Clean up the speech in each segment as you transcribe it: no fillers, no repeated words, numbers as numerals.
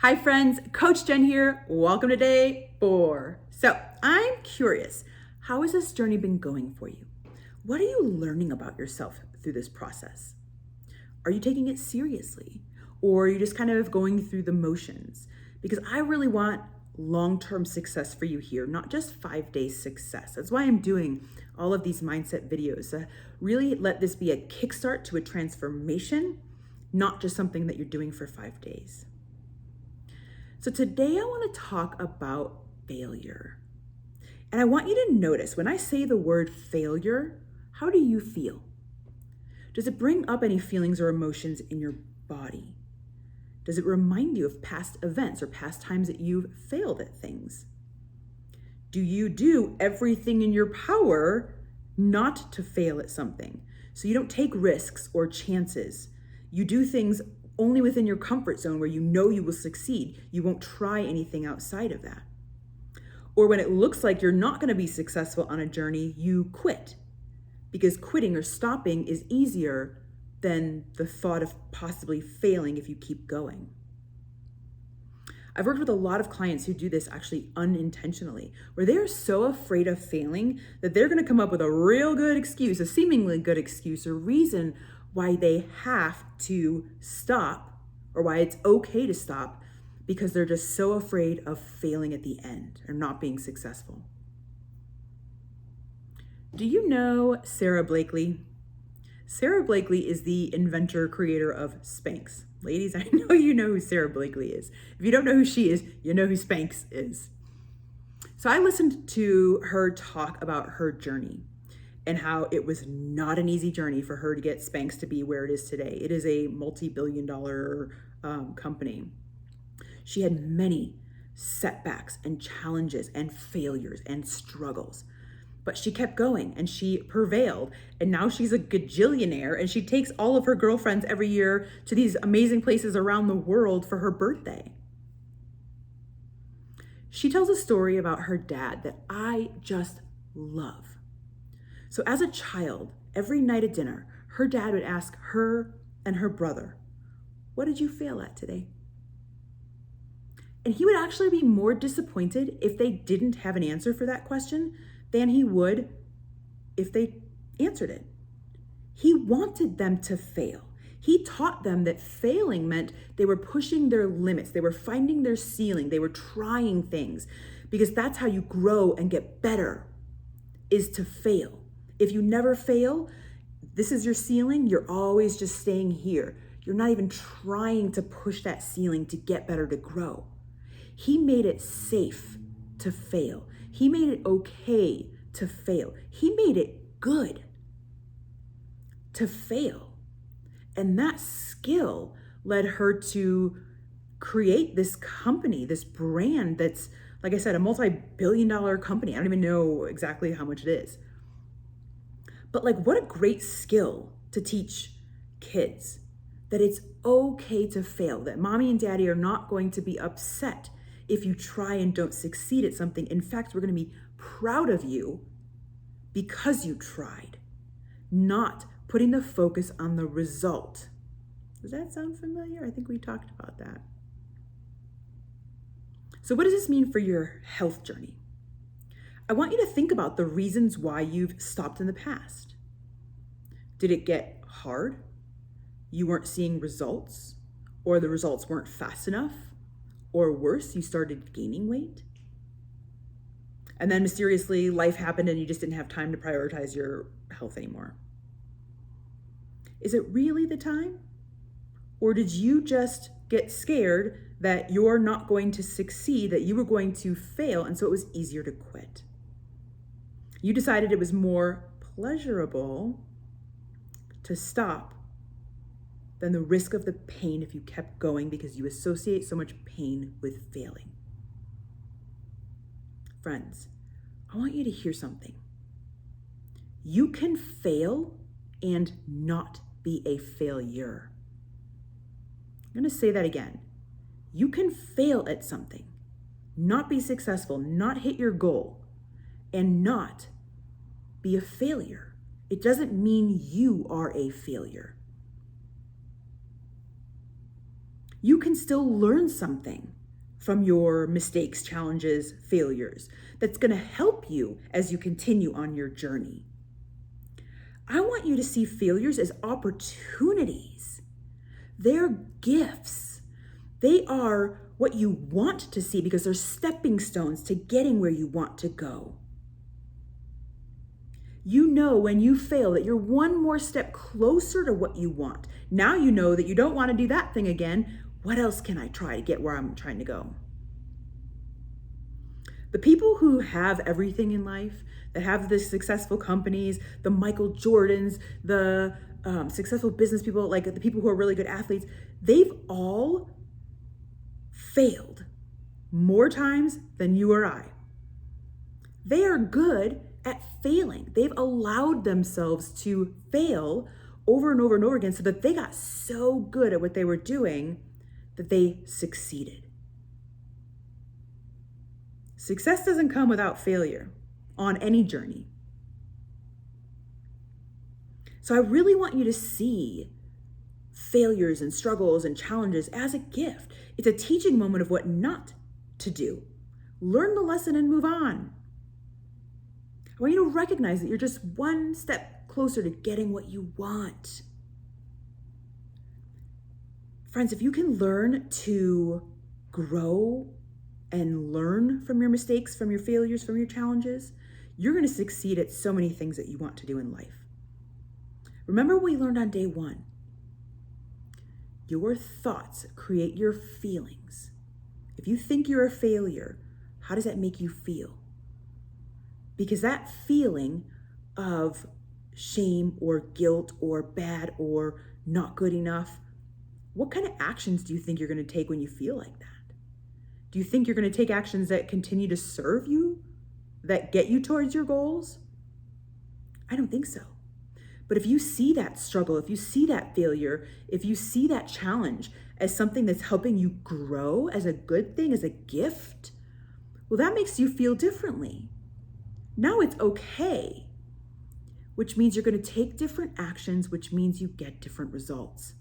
Hi friends, Coach Jen here. Welcome to day 4. So I'm curious, how has this journey been going for you? What are you learning about yourself through this process? Are you taking it seriously? Or are you just kind of going through the motions? Because I really want long-term success for you here, not just 5-day success. That's why I'm doing all of these mindset videos. Really let this be a kickstart to a transformation, not just something that you're doing for 5 days. So today I want to talk about failure. And I want you to notice when I say the word failure, how do you feel? Does it bring up any feelings or emotions in your body? Does it remind you of past events or past times that you've failed at things? Do you do everything in your power not to fail at something? So you don't take risks or chances. You do things only within your comfort zone where you know you will succeed. You won't try anything outside of that. Or when it looks like you're not going to be successful on a journey, you quit. Because quitting or stopping is easier than the thought of possibly failing if you keep going. I've worked with a lot of clients who do this actually unintentionally, where they're so afraid of failing that they're going to come up with a real good excuse, a seemingly good excuse or reason why they have to stop or why it's okay to stop, because they're just so afraid of failing at the end or not being successful. Do you know Sarah Blakely? Sarah Blakely is the inventor, creator of Spanx. Ladies, I know you know who Sarah Blakely is. If you don't know who she is, you know who Spanx is. So I listened to her talk about her journey and how it was not an easy journey for her to get Spanx to be where it is today. It is a multi-billion-dollar company. She had many setbacks and challenges and failures and struggles. But she kept going and she prevailed. And now she's a gajillionaire and she takes all of her girlfriends every year to these amazing places around the world for her birthday. She tells a story about her dad that I just love. So as a child, every night at dinner, her dad would ask her and her brother, "What did you fail at today?" And he would actually be more disappointed if they didn't have an answer for that question than he would if they answered it. He wanted them to fail. He taught them that failing meant they were pushing their limits. They were finding their ceiling. They were trying things, because that's how you grow and get better, is to fail. If you never fail, this is your ceiling. You're always just staying here. You're not even trying to push that ceiling to get better, to grow. He made it safe to fail. He made it okay to fail. He made it good to fail. And that skill led her to create this company, this brand that's, like I said, a multi-billion-dollar company. I don't even know exactly how much it is. But what a great skill to teach kids, that it's okay to fail, that mommy and daddy are not going to be upset if you try and don't succeed at something. In fact, we're going to be proud of you because you tried, not putting the focus on the result. Does that sound familiar? I think we talked about that. So what does this mean for your health journey? I want you to think about the reasons why you've stopped in the past. Did it get hard? You weren't seeing results, or the results weren't fast enough? Or worse, you started gaining weight? And then mysteriously life happened and you just didn't have time to prioritize your health anymore. Is it really the time? Or did you just get scared that you're not going to succeed, that you were going to fail, and so it was easier to quit? You decided it was more pleasurable to stop than the risk of the pain if you kept going, because you associate so much pain with failing. Friends, I want you to hear something. You can fail and not be a failure. I'm going to say that again. You can fail at something, not be successful, not hit your goal, and not be a failure. It doesn't mean you are a failure. you can still learn something from your mistakes, challenges, failures that's going to help you as you continue on your journey. I want you to see failures as opportunities. They're gifts. They are what you want to see because they're stepping stones to getting where you want to go. You know when you fail that you're one more step closer to what you want. Now you know that you don't want to do that thing again. What else can I try to get where I'm trying to go? The people who have everything in life, that have the successful companies, the Michael Jordans, the successful business people, like the people who are really good athletes, they've all failed more times than you or I. They are good at failing. They've allowed themselves to fail over and over and over again so that they got so good at what they were doing that they succeeded. Success doesn't come without failure on any journey. So I really want you to see failures and struggles and challenges as a gift. It's a teaching moment of what not to do. Learn the lesson and move on. I want you to recognize that you're just one step closer to getting what you want. Friends, if you can learn to grow and learn from your mistakes, from your failures, from your challenges, you're going to succeed at so many things that you want to do in life. Remember what we learned on day one. Your thoughts create your feelings. If you think you're a failure, how does that make you feel? Because that feeling of shame or guilt or bad or not good enough, what kind of actions do you think you're going to take when you feel like that? Do you think you're going to take actions that continue to serve you, that get you towards your goals? I don't think so. But if you see that struggle, if you see that failure, if you see that challenge as something that's helping you grow, as a good thing, as a gift, well, that makes you feel differently. Now it's okay, which means you're going to take different actions, which means you get different results.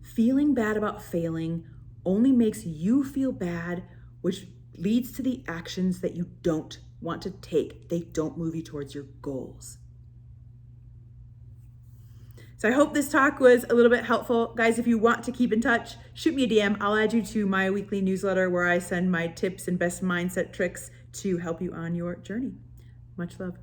Feeling bad about failing only makes you feel bad, which leads to the actions that you don't want to take. They don't move you towards your goals. So I hope this talk was a little bit helpful. Guys, if you want to keep in touch, shoot me a DM. I'll add you to my weekly newsletter where I send my tips and best mindset tricks to help you on your journey. Much love.